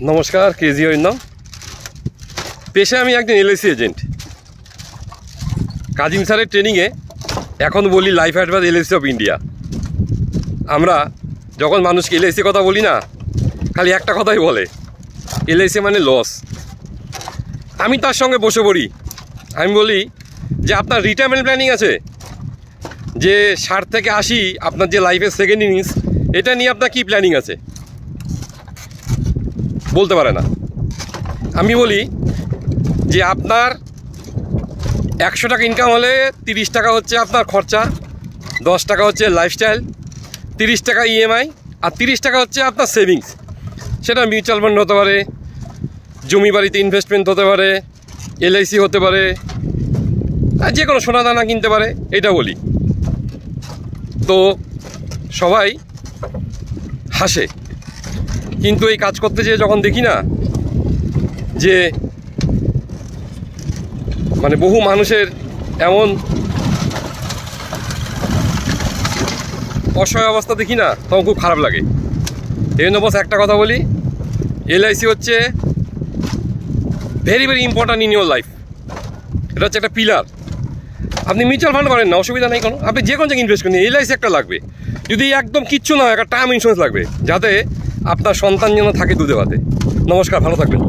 নমস্কার, কেজি নাম। পেশায় আমি একজন এলআইসি এজেন্ট। কাজিম স্যারের ট্রেনিংয়ে এখন বলি life advice LIC of India. আমরা যখন মানুষকে এলআইসি কথা বলি না, খালি একটা কথাই বলে, এলআইসি মানে লস। আমি তার সঙ্গে বসে পড়ি। আমি বলি যে আপনার রিটায়ারমেন্ট প্ল্যানিং আছে, যে 60 থেকে 80 আপনার যে লাইফের সেকেন্ড ইনিংস, এটা নিয়ে আপনার কী প্ল্যানিং আছে? বলতে পারে না। আমি বলি যে আপনার 100 টাকা ইনকাম হলে 30 টাকা হচ্ছে আপনার খরচা, 10 টাকা হচ্ছে লাইফস্টাইল, 30 টাকা ইএমআই, আর 30 টাকা হচ্ছে আপনার সেভিংস। সেটা মিউচুয়াল ফান্ড হতে পারে, জমি বাড়িতে ইনভেস্টমেন্ট হতে পারে, এলআইসি হতে পারে, আর যে কোনো সোনা দানা কিনতে পারে, এটা বলি। তো সবাই হাসে, কিন্তু এই কাজ করতে যেয়ে যখন দেখি না যে মানে বহু মানুষের এমন অসহায় অবস্থা দেখি না, তখন খুব খারাপ লাগে। এই জন্য বস একটা কথা বলি, এলআইসি হচ্ছে very very important in your life. এটা হচ্ছে একটা পিলার। আপনি মিউচুয়াল ফান্ড করেন না, অসুবিধা নেই কোনো, আপনি যে কোনো জায়গায় ইনভেস্ট করেন, এলআইসি একটা লাগবে। যদি একদম কিচ্ছু না হয়, একটা টার্ম ইন্স্যুরেন্স লাগবে, যাতে আপনার সন্তান যেন থাকে দুধে ভাতে। নমস্কার, ভালো থাকবেন।